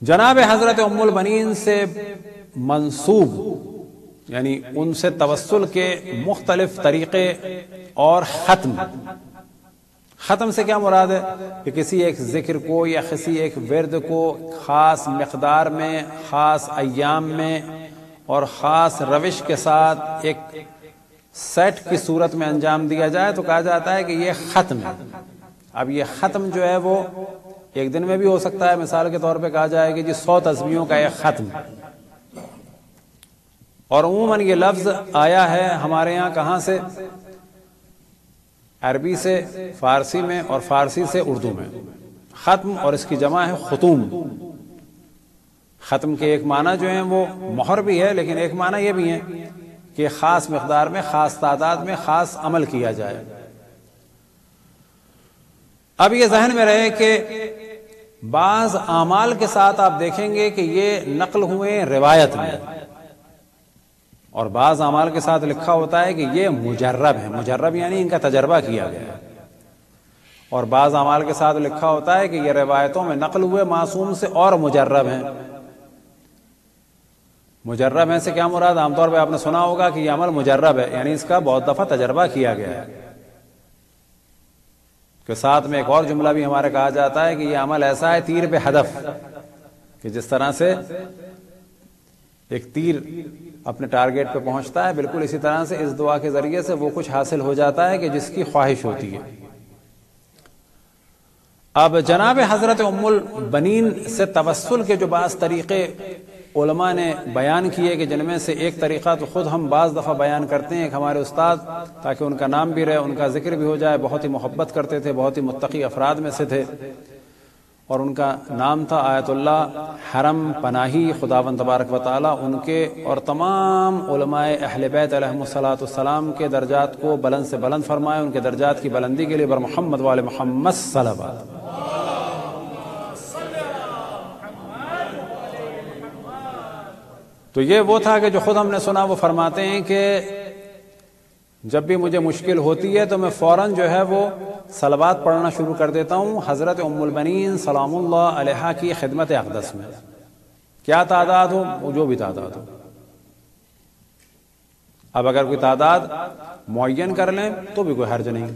جناب حضرت ام البنین سے منسوب یعنی ان سے توسل کے مختلف طریقے اور ختم سے کیا مراد ہے کہ کسی ایک ذکر کو یا کسی ایک ورد کو خاص مقدار میں، خاص ایام میں اور خاص روش کے ساتھ ایک سیٹ کی صورت میں انجام دیا جائے تو کہا جاتا ہے کہ یہ ختم ہے۔ اب یہ ختم جو ہے وہ ایک دن میں بھی ہو سکتا ہے، مثال کے طور پہ کہا جائے کہ جی 100 تسبیحوں کا ایک ختم، اور عموماً یہ لفظ آیا ہے ہمارے ہاں کہاں سے؟ عربی سے، فارسی میں، اور فارسی سے اردو میں۔ ختم اور اس کی جمع ہے ختوم۔ ختم کے ایک معنی جو ہیں وہ مہر بھی ہے، لیکن ایک معنی یہ بھی ہے کہ خاص مقدار میں، خاص تعداد میں، خاص عمل کیا جائے۔ اب یہ ذہن میں رہے کہ بعض اعمال کے ساتھ آپ دیکھیں گے کہ یہ نقل ہوئے روایت میں، اور بعض اعمال کے ساتھ لکھا ہوتا ہے کہ یہ مجرب ہے، مجرب یعنی ان کا تجربہ کیا گیا ہے، اور بعض اعمال کے ساتھ لکھا ہوتا ہے کہ یہ روایتوں میں نقل ہوئے معصوم سے اور مجرب ہیں۔ مجرب ہیں سے کیا مراد؟ عام طور پہ آپ نے سنا ہوگا کہ یہ عمل مجرب ہے، یعنی اس کا بہت دفعہ تجربہ کیا گیا ہے، کہ ساتھ میں ایک اور جملہ بھی ہمارے کہا جاتا ہے کہ یہ عمل ایسا ہے تیر پہ ہدف، کہ جس طرح سے ایک تیر اپنے ٹارگیٹ پہ پہنچتا ہے، بالکل اسی طرح سے اس دعا کے ذریعے سے وہ کچھ حاصل ہو جاتا ہے کہ جس کی خواہش ہوتی ہے۔ اب جناب حضرت ام البنین سے توسل کے جو بعض طریقے علماء نے بیان کیے، کہ جن میں سے ایک طریقہ تو خود ہم بعض دفعہ بیان کرتے ہیں، کہ ہمارے استاد، تاکہ ان کا نام بھی رہے، ان کا ذکر بھی ہو جائے، بہت ہی محبت کرتے تھے، بہت ہی متقی افراد میں سے تھے، اور ان کا نام تھا آیت اللہ حرم پناہی خداوند تبارک و تعالی ان کے اور تمام علماء اہل بیت علیہم الصلوۃ والسلام کے درجات کو بلند سے بلند فرمائے۔ ان کے درجات کی بلندی کے لیے بر محمد وآل محمد صلوات۔ تو یہ وہ تھا کہ جو خود ہم نے سنا، وہ فرماتے ہیں کہ جب بھی مجھے مشکل ہوتی ہے تو میں فوراً جو ہے وہ صلوات پڑھنا شروع کر دیتا ہوں حضرت ام البنین سلام اللہ علیہا کی خدمت اقدس میں، کیا تعداد ہو، جو بھی تعداد ہو۔ اب اگر کوئی تعداد معین کر لیں تو بھی کوئی حرج نہیں،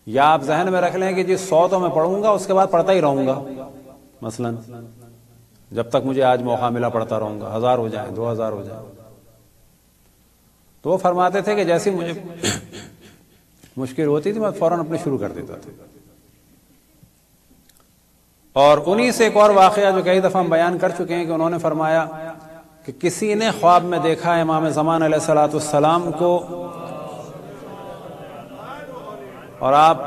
یا آپ ذہن میں رکھ لیں کہ جی 100 تو میں پڑھوں گا، اس کے بعد پڑھتا ہی رہوں گا، مثلا جب تک مجھے آج موقع ملا پڑھتا رہوں گا، 1000 ہو جائیں، 2000 ہو جائیں۔ تو وہ فرماتے تھے کہ جیسی مجھے مشکل ہوتی تھی میں فوراً اپنے شروع کر دیتا تھا۔ اور انہی سے ایک اور واقعہ جو کئی دفعہ ہم بیان کر چکے ہیں، کہ انہوں نے فرمایا کہ کسی نے خواب میں دیکھا امام زمان علیہ الصلوۃ والسلام کو، اور آپ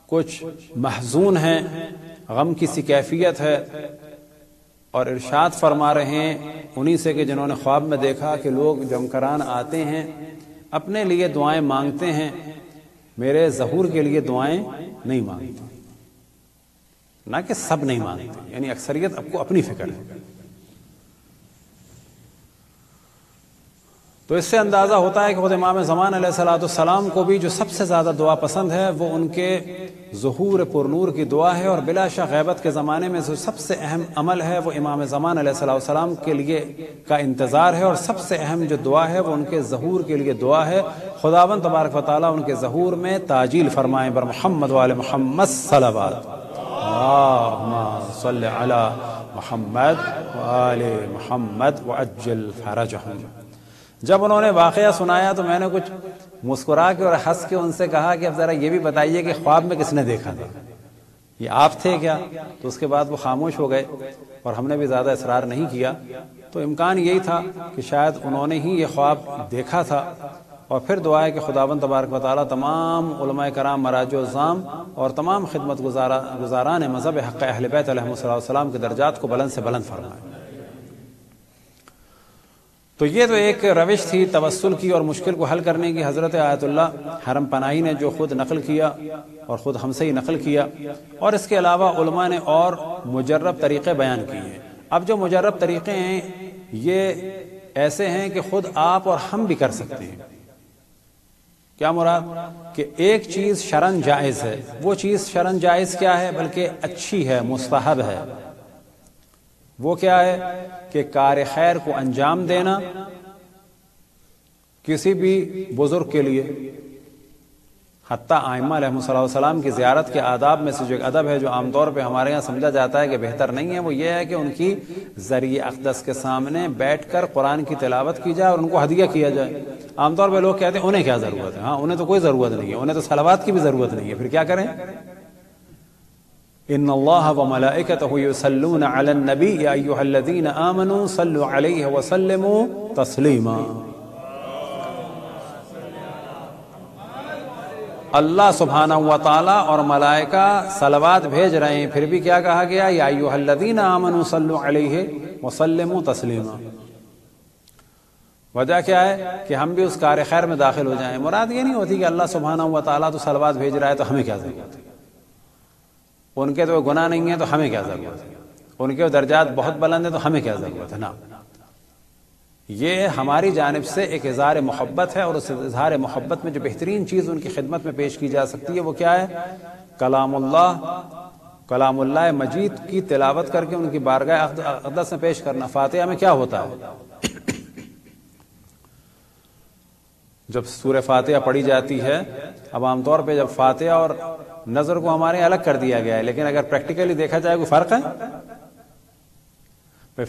کچھ محزون ہیں، غم کی سی کیفیت ہے، اور ارشاد فرما رہے ہیں انہی سے کہ جنہوں نے خواب میں دیکھا کہ لوگ جمکران آتے ہیں، اپنے لیے دعائیں مانگتے ہیں، میرے ظہور کے لیے دعائیں نہیں مانگتے، نہ کہ سب نہیں مانگتے، یعنی اکثریت آپ کو اپنی فکر ہے۔ تو اس سے اندازہ ہوتا ہے کہ خود امام زمان علیہ الصلوۃ والسلام کو بھی جو سب سے زیادہ دعا پسند ہے وہ ان کے ظہور پر نور کی دعا ہے، اور بلا شک غیبت کے زمانے میں جو سب سے اہم عمل ہے وہ امام زمان علیہ الصلوۃ والسلام کے لیے کا انتظار ہے، اور سب سے اہم جو دعا ہے وہ ان کے ظہور کے لیے دعا ہے۔ خداوند تبارک و تعالیٰ ان کے ظہور میں تعجیل فرمائیں بر محمد وآل محمد صلوات۔ اللہم صل علی محمد وآل محمد وعجل فرجہم۔ جب انہوں نے واقعہ سنایا تو میں نے کچھ مسکرا کے اور ہنس کے ان سے کہا کہ اب ذرا یہ بھی بتائیے کہ خواب میں کس نے دیکھا تھا، یہ آپ تھے کیا؟ تو اس کے بعد وہ خاموش ہو گئے، اور ہم نے بھی زیادہ اصرار نہیں کیا۔ تو امکان یہی تھا کہ شاید انہوں نے ہی یہ خواب دیکھا تھا، اور پھر دعا ہے کہ خداوند تبارک و تعالیٰ تمام علماء کرام مراجع الزام اور تمام خدمت گزاران مذہب حق اہل بیت علیہم السلام کے درجات کو بلند سے بلند فرمائے۔ تو یہ تو ایک روش تھی توسل کی اور مشکل کو حل کرنے کی، حضرت آیت اللہ حرم پناہی نے جو خود نقل کیا اور خود ہم سے ہی نقل کیا، اور اس کے علاوہ علماء نے اور مجرب طریقے بیان کیے ہیں۔ اب جو مجرب طریقے ہیں یہ ایسے ہیں کہ خود آپ اور ہم بھی کر سکتے ہیں۔ کیا مراد؟ کہ ایک چیز شرعاً جائز ہے، وہ چیز شرعاً جائز کیا ہے؟ بلکہ اچھی ہے، مستحب ہے، وہ کیا ہے کہ کار خیر کو انجام دینا کسی بھی بزرگ کے لیے. حتیٰ ائمہ علیہ السلام کی زیارت کے آداب میں سے جو ایک ادب ہے جو عام طور پہ ہمارے یہاں سمجھا جاتا ہے کہ بہتر نہیں ہے، وہ یہ ہے کہ ان کی ذریعہ اقدس کے سامنے بیٹھ کر قرآن کی تلاوت کی جائے اور ان کو ہدیہ کیا جائے. عام طور پہ لوگ کہتے ہیں انہیں کیا ضرورت ہے، ہاں انہیں تو کوئی ضرورت نہیں ہے، انہیں تو صلوات کی بھی ضرورت نہیں ہے، پھر کیا کریں؟ ان اللہ وملائکتہ یصلون علی النبی یا ایھا الذین آمنوا صلوا علیہ وسلموا تسلیما. اللہ سبحانہ و تعالیٰ اور ملائکہ صلوات بھیج رہے ہیں، پھر بھی کیا کہا گیا؟ یا ایھا الذین آمنوا صلوا علیہ وسلموا تسلیما. وجہ کیا ہے کہ ہم بھی اس کار خیر میں داخل ہو جائیں. مراد یہ نہیں ہوتی کہ اللہ سبحانہ و تعالیٰ تو صلوات بھیج رہا ہے تو ہمیں کیا ضرورت ہے، ان کے تو گناہ نہیں ہیں تو ہمیں کیا ضرورت ہے، ان کے درجات بہت بلند ہیں تو ہمیں کیا ضرورت ہے. نا، یہ ہماری جانب سے ایک اظہار محبت ہے، اور اس اظہار محبت میں جو بہترین چیز ان کی خدمت میں پیش کی جا سکتی ہے وہ کیا ہے؟ کلام اللہ مجید کی تلاوت کر کے ان کی بارگاہ اقدس میں پیش کرنا. فاتحہ میں کیا ہوتا ہے؟ جب سورہ فاتحہ پڑھی جاتی ہے، اب عام طور پہ جب فاتحہ اور نظر کو ہمارے الگ کر دیا گیا ہے، لیکن اگر پریکٹیکلی دیکھا جائے کوئی فرق ہے؟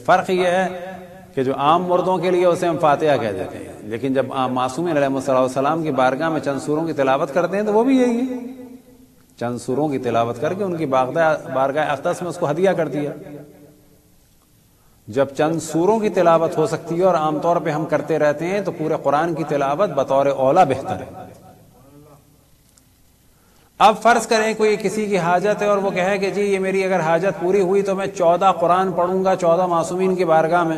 فرق یہ ہے کہ جو عام مردوں کے لیے اسے ہم فاتحہ کہہ دیتے ہیں، لیکن جب معصومین علیہ السلام کی بارگاہ میں چند سوروں کی تلاوت کرتے ہیں تو وہ بھی یہی ہے، چند سوروں کی تلاوت کر کے ان کی بارگاہ اقدس میں اس کو ہدیہ کر دیا. جب چند سوروں کی تلاوت ہو سکتی ہے اور عام طور پہ ہم کرتے رہتے ہیں، تو پورے قرآن کی تلاوت بطور اولا بہتر ہے. اب فرض کریں کوئی کسی کی حاجت ہے اور وہ کہے کہ جی یہ میری اگر حاجت پوری ہوئی تو میں 14 قرآن پڑھوں گا 14 معصومین کی بارگاہ میں،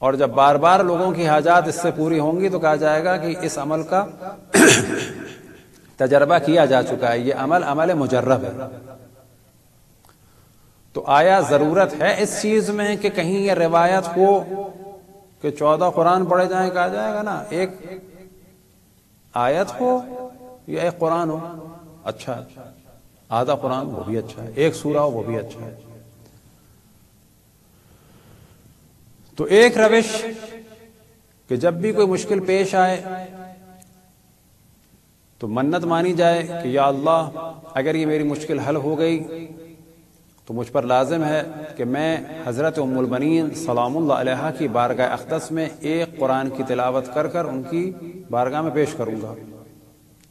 اور جب بار بار لوگوں کی حاجات اس سے پوری ہوں گی تو کہا جائے گا کہ اس عمل کا تجربہ کیا جا چکا ہے، یہ عمل مجرب ہے. تو آیا ضرورت ہے اس چیز میں کہ کہیں یہ روایت ہو کہ 14 قرآن پڑھے جائیں؟ کہا جائے گا نا ایک آیت ہو یا ایک قرآن ہو، اچھا آدھا قرآن وہ بھی اچھا ہے، ایک سورہ ہو وہ بھی اچھا ہے. تو ایک روش کہ جب بھی کوئی مشکل پیش آئے تو منت مانی جائے کہ یا اللہ اگر یہ میری مشکل حل ہو گئی تو مجھ پر لازم ہے کہ میں حضرت ام البنین سلام اللہ علیہا کی بارگاہ اقدس میں ایک قرآن کی تلاوت کر کر ان کی بارگاہ میں پیش کروں گا.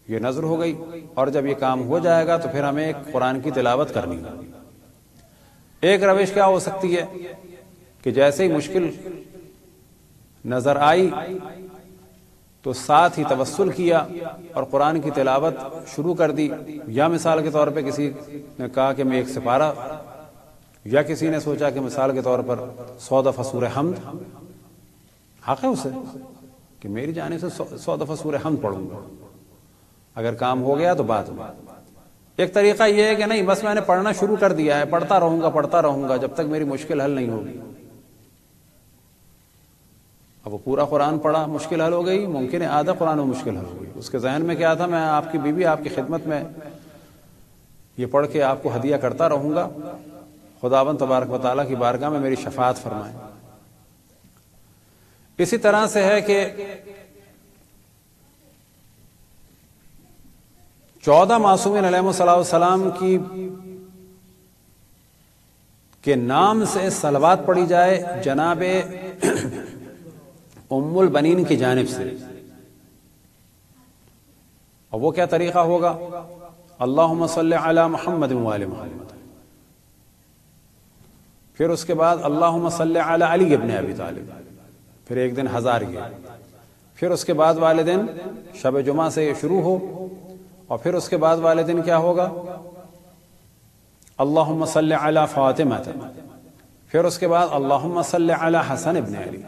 یہ نظر ہو گئی، اور جب یہ کام ہو جائے گا تو پھر ہمیں ایک قرآن کی تلاوت کرنی ہے. ایک روش کیا ہو سکتی ہے کہ جیسے ہی مشکل نظر آئی تو ساتھ ہی توسل کیا اور قرآن کی تلاوت شروع کر دی. یا مثال کے طور پہ کسی نے کہا کہ میں ایک سپارہ، یا کسی نے سوچا کہ مثال کے طور پر 100 دفعہ سورہ حمد، حق ہے اسے کہ میری جانب سے 100 دفعہ سورہ حمد پڑھوں گا. اگر کام ہو گیا تو بات ہو. ایک طریقہ یہ ہے کہ نہیں بس میں نے پڑھنا شروع کر دیا ہے، پڑھتا رہوں گا جب تک میری مشکل حل نہیں ہوگی. اب وہ پورا قرآن پڑھا، مشکل حل ہو گئی، ممکن ہے آدھا قرآن میں مشکل حل ہو گئی. اس کے ذہن میں کیا تھا؟ میں آپ کی بیوی آپ کی خدمت میں یہ پڑھ کے آپ کو ہدیہ کرتا رہوں گا، خداوند تبارک و تعالیٰ کی بارگاہ میں میری شفاعت فرمائیں. اسی طرح سے ہے کہ 14 معصومین علیہ السلام کے نام سے صلوات پڑھی جائے جناب ام البنین کی جانب سے. اور وہ کیا طریقہ ہوگا؟ اللہم صلی علی محمد وآل محمد، پھر اس کے بعد اللہم صلی علی علی ابن ابی طالب، پھر ایک دن 1000 یہ، پھر اس کے بعد والے دن شب جمعہ سے یہ شروع ہو، اور پھر اس کے بعد والے دن کیا ہوگا؟ اللہم صلی علی فاطمہ، پھر اس کے بعد اللہم صلی علی حسن ابن علی،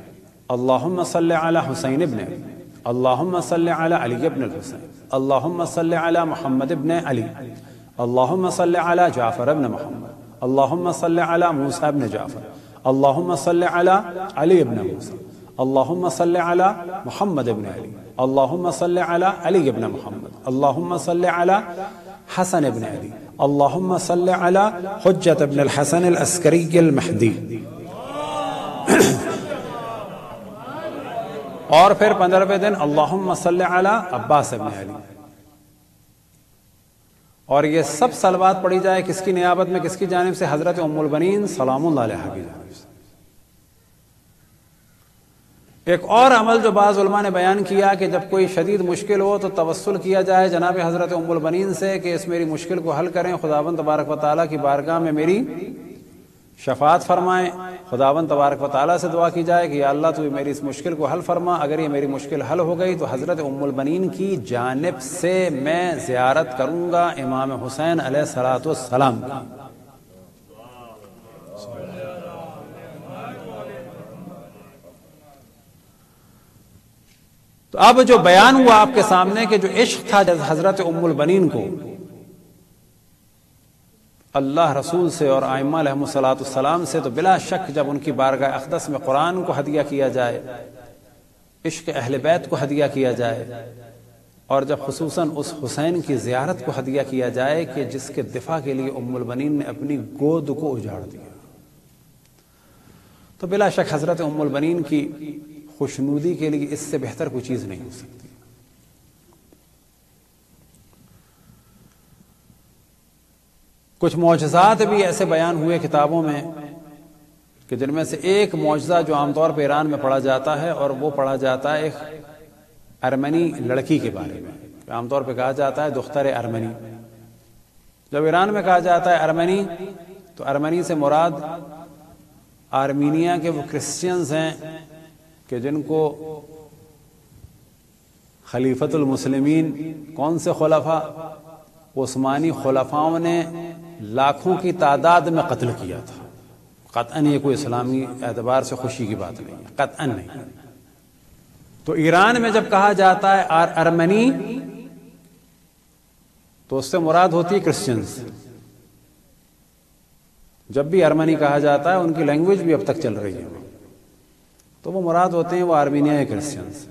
اللہم صلی علی حسین ابن علی، اللہم صلی علی علی ابن الحسین، اللہم صلی علی محمد ابن علی، اللہم صلی علی جعفر ابن محمد، اللہم صلی علی موسیٰ ابن جعفر، اللہم صلی علی علی ابن موسیٰ، اللہم صلی علی محمد ابن علی، اللہم صلی علی علی ابن محمد، اللہم صلی علی حسن ابن علی، اللہم صلی علی حجت ابن الحسن العسکری المہدی، اور پھر 15ویں دن اللہم صلی علی عباس ابن علی. اور یہ سب صلوات پڑھی جائے کس کی نیابت میں، کس کی جانب سے؟ حضرت ام البنین سلام اللہ علیہا کی جانب سے. ایک اور عمل جو بعض علماء نے بیان کیا کہ جب کوئی شدید مشکل ہو تو توسل کیا جائے جناب حضرت ام البنین سے کہ اس میری مشکل کو حل کریں، خداوند تبارک و تعالیٰ کی بارگاہ میں میری شفاعت فرمائیں. خداوند تبارک و تعالیٰ سے دعا کی جائے کہ یا اللہ تو میری اس مشکل کو حل فرما. اگر یہ میری مشکل حل ہو گئی تو حضرت ام البنین کی جانب سے میں زیارت کروں گا امام حسین علیہ السلام کی. تو اب جو بیان ہوا آپ کے سامنے کہ جو عشق تھا حضرت ام البنین کو اللہ رسول سے اور ائمہ علیہم السلام سے، تو بلا شک جب ان کی بارگاہ اقدس میں قرآن کو ہدیہ کیا جائے، عشق اہل بیت کو ہدیہ کیا جائے، اور جب خصوصاً اس حسین کی زیارت کو ہدیہ کیا جائے کہ جس کے دفاع کے لیے ام البنین نے اپنی گود کو اجاڑ دیا، تو بلا شک حضرت ام البنین کی خوشنودی کے لیے اس سے بہتر کوئی چیز نہیں ہو سکتی. کچھ معجزات بھی ایسے بیان ہوئے کتابوں میں کہ جن میں سے ایک معجزہ جو عام طور پہ ایران میں پڑھا جاتا ہے، اور وہ پڑھا جاتا ہے ایک ارمنی لڑکی کے بارے میں. عام طور پہ کہا جاتا ہے دختر ارمنی. جب ایران میں کہا جاتا ہے ارمنی، تو ارمنی سے مراد آرمینیا کے وہ کرسچنز ہیں کہ جن کو خلیفۃ المسلمین، کون سے خلفاء؟ عثمانی خلفاؤں نے لاکھوں کی تعداد میں قتل کیا تھا. قطعاً یہ کوئی اسلامی اعتبار سے خوشی کی بات نہیں ہے، قطعاً نہیں. تو ایران میں جب کہا جاتا ہے ارمنی، تو اس سے مراد ہوتی ہے کرسچنز. جب بھی ارمنی کہا جاتا ہے، ان کی لینگویج بھی اب تک چل رہی ہے، تو وہ مراد ہوتے ہیں وہ آرمینیا کے کرسچنز.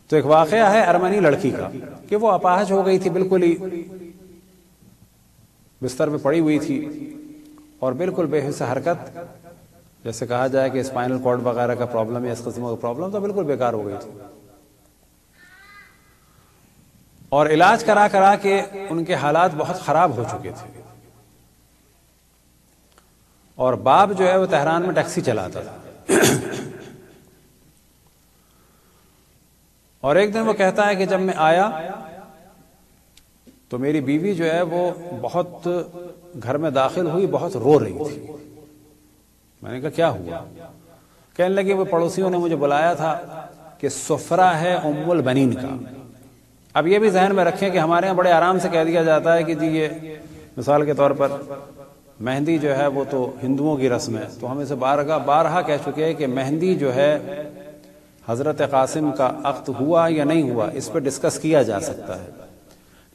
تو ایک واقعہ ہے ارمنی لڑکی کا کہ وہ اپاہج ہو گئی تھی، بالکل ہی بستر پہ پڑی ہوئی تھی اور بالکل بے حس حرکت، جیسے کہا جائے کہ اسپائنل کارڈ وغیرہ کا پرابلم ہے، اس قسم کا پرابلم، تو بالکل بیکار ہو گئی تھی. اور علاج کرا کرا کے ان کے حالات بہت خراب ہو چکے تھے. اور باپ جو ہے وہ تہران میں ٹیکسی چلاتا تھا. اور ایک دن وہ کہتا ہے کہ جب میں آیا تو میری بیوی جو ہے وہ بہت گھر میں داخل ہوئی، بہت رو رہی تھی. میں نے کہا کیا ہوا؟ کہنے لگی وہ پڑوسیوں نے مجھے بلایا تھا کہ سفرہ ہے ام البنین کا. اب یہ بھی ذہن میں رکھیں کہ ہمارے یہاں بڑے آرام سے کہہ دیا جاتا ہے کہ جی یہ مثال کے طور پر مہندی جو ہے وہ تو ہندوؤں کی رسم ہے، تو ہم اسے بارہا کہہ چکے ہیں کہ مہندی جو ہے حضرت قاسم کا عقد ہوا یا نہیں ہوا، اس پہ ڈسکس کیا جا سکتا ہے.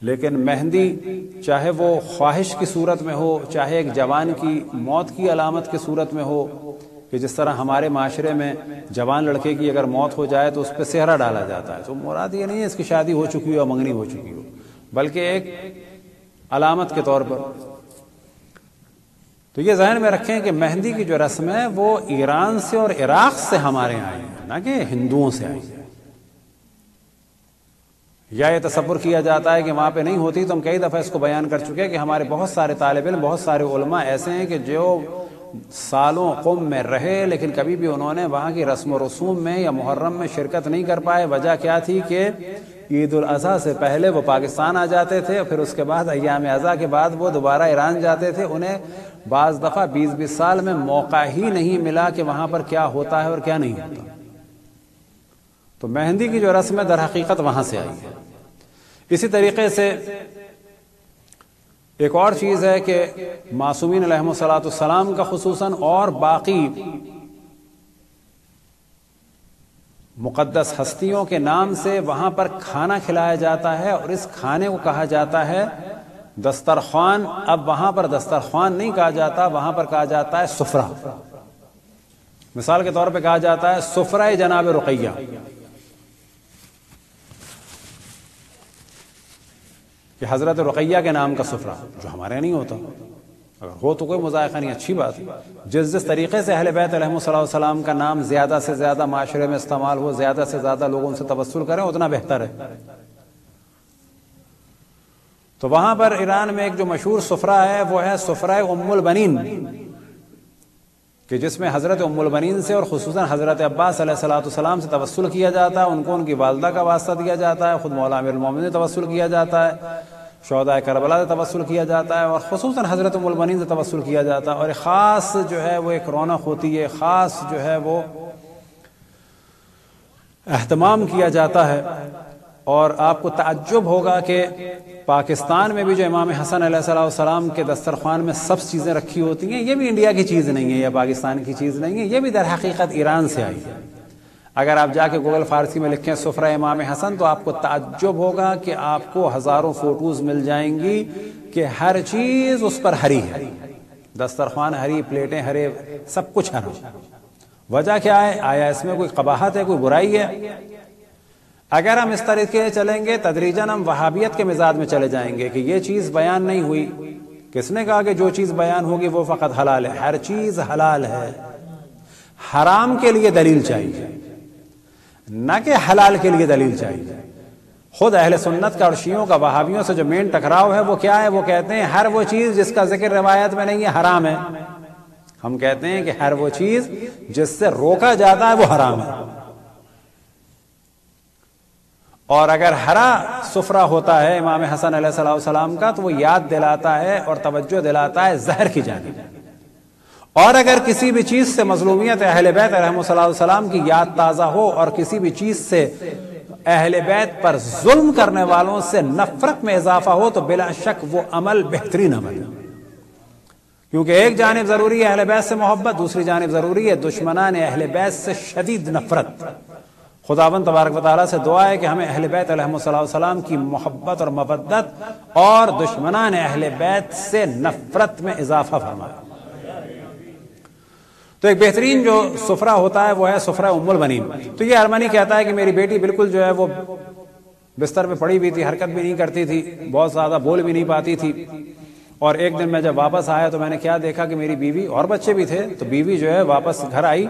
لیکن مہندی چاہے وہ خواہش کی صورت میں ہو، چاہے ایک جوان کی موت کی علامت کی صورت میں ہو، کہ جس طرح ہمارے معاشرے میں جوان لڑکے کی اگر موت ہو جائے تو اس پہ صحرا ڈالا جاتا ہے، تو مراد یہ نہیں ہے اس کی شادی ہو چکی ہو، منگنی ہو چکی ہو، بلکہ ایک علامت کے طور پر. تو یہ ذہن میں رکھیں کہ مہندی کی جو رسم ہے وہ ایران سے اور عراق سے ہمارے یہاں آئی ہے، نہ کہ ہندوؤں سے آئی ہے. یا یہ تصور کیا جاتا ہے کہ وہاں پہ نہیں ہوتی، تو ہم کئی دفعہ اس کو بیان کر چکے کہ ہمارے بہت سارے طالب علم، بہت سارے علماء ایسے ہیں کہ جو سالوں قم میں رہے لیکن کبھی بھی انہوں نے وہاں کی رسم و رسوم میں یا محرم میں شرکت نہیں کر پائے. وجہ کیا تھی کہ عید الاضحیٰ سے پہلے وہ پاکستان آ جاتے تھے، پھر اس کے بعد ایام اضحیٰ کے بعد وہ دوبارہ ایران جاتے تھے. انہیں بعض دفعہ 20-20 سال میں موقع ہی نہیں ملا کہ وہاں پر کیا ہوتا ہے اور کیا نہیں ہوتا. تو مہندی کی جو رسم ہے در حقیقت وہاں سے آئی ہے. اسی طریقے سے ایک اور چیز ہے کہ معصومین علیہم السلام کا خصوصاً اور باقی مقدس ہستیوں کے نام سے وہاں پر کھانا کھلایا جاتا ہے، اور اس کھانے کو کہا جاتا ہے دسترخوان. اب وہاں پر دسترخوان نہیں کہا جاتا، وہاں پر کہا جاتا ہے سفرہ. مثال کے طور پہ کہا جاتا ہے سفرہ جناب رقیہ. کہ حضرت رقیہ کے نام کا سفرہ، جو ہمارے نہیں ہوتا، اگر ہو تو کوئی مذائقہ نہیں، اچھی بات ہے۔ جس طریقے سے اہل بیت علیہ السلام کا نام زیادہ سے زیادہ معاشرے میں استعمال ہو، زیادہ سے زیادہ لوگوں سے توسل کریں، اتنا بہتر ہے۔ تو وہاں پر ایران میں ایک جو مشہور سفرہ ہے وہ ہے سفرہ ام البنین، کہ جس میں حضرت ام البنین سے اور خصوصاً حضرت عباس علیہ السلام سے توسل کیا جاتا ہے، ان کو ان کی والدہ کا واسطہ دیا جاتا ہے، خود مولا امیر المومنین سے توسل کیا جاتا ہے، شہداء کربلا سے توسل کیا جاتا ہے، اور خصوصاً حضرت ام البنین سے توسل کیا جاتا ہے، اور ایک خاص جو ہے وہ ایک رونق ہوتی ہے، خاص جو ہے وہ اہتمام کیا جاتا ہے۔ اور آپ کو تعجب ہوگا کہ پاکستان میں بھی جو امام حسن علیہ السلام کے دسترخوان میں سب چیزیں رکھی ہوتی ہیں، یہ بھی انڈیا کی چیز نہیں ہے یا پاکستان کی چیز نہیں ہے، یہ بھی در حقیقت ایران سے آئی ہے۔ اگر آپ جا کے گوگل فارسی میں لکھیں سفرہ امام حسن تو آپ کو تعجب ہوگا کہ آپ کو ہزاروں فوٹوز مل جائیں گی کہ ہر چیز اس پر ہری ہے، دسترخوان ہری، پلیٹیں ہرے، سب کچھ ہرا۔ وجہ کیا ہے؟ آیا اس میں کوئی قباحت ہے، کوئی برائی ہے؟ اگر ہم اس طریقے سے چلیں گے تدریجاً ہم وہابیت کے مزاج میں چلے جائیں گے کہ یہ چیز بیان نہیں ہوئی۔ کس نے کہا کہ جو چیز بیان ہوگی وہ فقط حلال ہے؟ ہر چیز حلال ہے، حرام کے لیے دلیل چاہیے، نہ کہ حلال کے لیے دلیل چاہیے۔ خود اہل سنت کا اور شیعوں کا وہابیوں سے جو مین ٹکراؤ ہے وہ کیا ہے؟ وہ کہتے ہیں ہر وہ چیز جس کا ذکر روایت میں نہیں ہے حرام ہے۔ ہم کہتے ہیں کہ ہر وہ چیز جس سے روکا جاتا ہے وہ حرام ہے، اور اگر ہرا سفرہ ہوتا ہے امام حسن علیہ السلام کا تو وہ یاد دلاتا ہے اور توجہ دلاتا ہے زہر کی جانب۔ اور اگر کسی بھی چیز سے مظلومیت اہل بیت علیہ السلام کی یاد تازہ ہو اور کسی بھی چیز سے اہل بیت پر ظلم کرنے والوں سے نفرت میں اضافہ ہو تو بلا شک وہ عمل بہترین عمل ہے، کیونکہ ایک جانب ضروری ہے اہل بیت سے محبت، دوسری جانب ضروری ہے دشمنان اہل بیت سے شدید نفرت۔ خداوند تبارک و تعالیٰ سے دعا ہے کہ ہمیں اہل بیت علیہ السلام کی محبت اور مودت اور دشمنان اہل بیت سے نفرت میں اضافہ فرمائے۔ تو ایک بہترین جو سفرہ ہوتا ہے وہ ہے سفرہ ام البنین۔ تو یہ ارمنی کہتا ہے کہ میری بیٹی بالکل جو ہے وہ بستر پہ پڑی ہوئی تھی، حرکت بھی نہیں کرتی تھی، بہت زیادہ بول بھی نہیں پاتی تھی، اور ایک دن میں جب واپس آیا تو میں نے کیا دیکھا کہ میری بیوی اور بچے بھی تھے، تو بیوی جو ہے واپس گھر آئی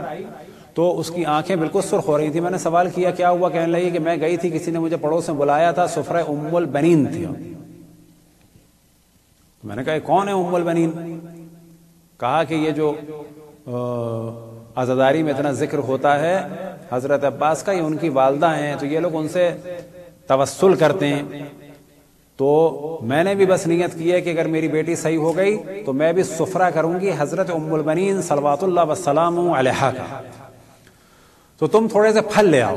تو اس کی آنکھیں بالکل سرخ ہو رہی تھی۔ میں نے سوال کیا کیا ہوا؟ کہنے لگی کہ میں گئی تھی، کسی نے مجھے پڑوس میں بلایا تھا، سفرہ ام البنین تھی۔ میں نے کہا کون ہے ام البنین؟ کہا کہ یہ جو عزاداری میں اتنا ذکر ہوتا ہے حضرت عباس کا، یہ ان کی والدہ ہیں، تو یہ لوگ ان سے توسل کرتے ہیں۔ تو میں نے بھی بس نیت کی ہے کہ اگر میری بیٹی صحیح ہو گئی تو میں بھی سفرہ کروں گی حضرت ام البنین صلوات اللہ وسلام علیہا کا، تو تم تھوڑے سے پھل لے آؤ۔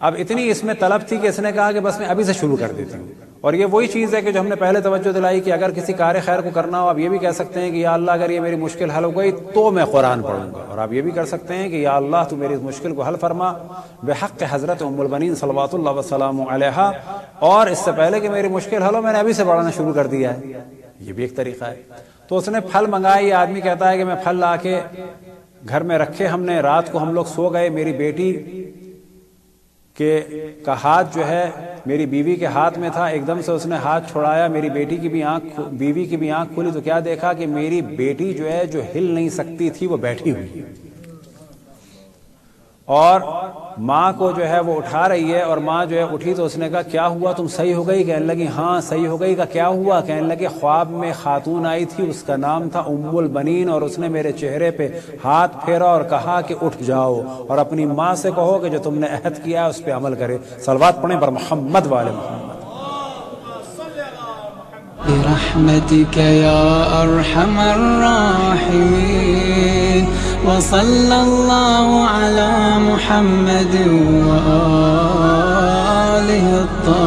اب اتنی اس میں طلب تھی کہ اس نے کہا کہ بس میں ابھی سے شروع کر دیتی ہوں۔ اور یہ وہی چیز ہے کہ جو ہم نے پہلے توجہ دلائی کہ اگر کسی کار خیر کو کرنا ہو آپ یہ بھی کہہ سکتے ہیں کہ یا اللہ اگر یہ میری مشکل حل ہو گئی تو میں قرآن پڑھوں گا، اور آپ یہ بھی کر سکتے ہیں کہ یا اللہ تو میری اس مشکل کو حل فرما بحق حضرت ام البنین صلوات اللہ وسلام علیہا، اور اس سے پہلے کہ میری مشکل حل ہو میں نے ابھی سے پڑھنا شروع کر دیا ہے۔ یہ بھی ایک طریقہ ہے۔ تو اس نے پھل منگائے، یہ آدمی کہتا ہے کہ میں پھل لا کے گھر میں رکھے، ہم نے رات کو ہم لوگ سو گئے، میری بیٹی کا ہاتھ جو ہے میری بیوی کے ہاتھ میں تھا، ایک دم سے اس نے ہاتھ چھڑایا، میری بیٹی کی بھی بیوی کی بھی آنکھ کھلی، تو کیا دیکھا کہ میری بیٹی جو ہے جو ہل نہیں سکتی تھی وہ بیٹھی ہوئی، اور ماں کو جو ہے وہ اٹھا رہی ہے، اور ماں جو ہے اٹھی تو اس نے کہا کیا ہوا، تم صحیح ہو گئی؟ کہنے لگی ہاں صحیح ہو گئی۔ کا کیا ہوا؟ کہنے لگے خواب میں خاتون آئی تھی، اس کا نام تھا ام البنین، اور اس نے میرے چہرے پہ ہاتھ پھیرا اور کہا کہ اٹھ جاؤ اور اپنی ماں سے کہو کہ جو تم نے عہد کیا ہے اس پہ عمل کرے۔ صلوات پڑھیں پر محمد والے محمد۔ برحمتك يا أرحم الراحمين وصلى الله على محمد وآله الطاهرين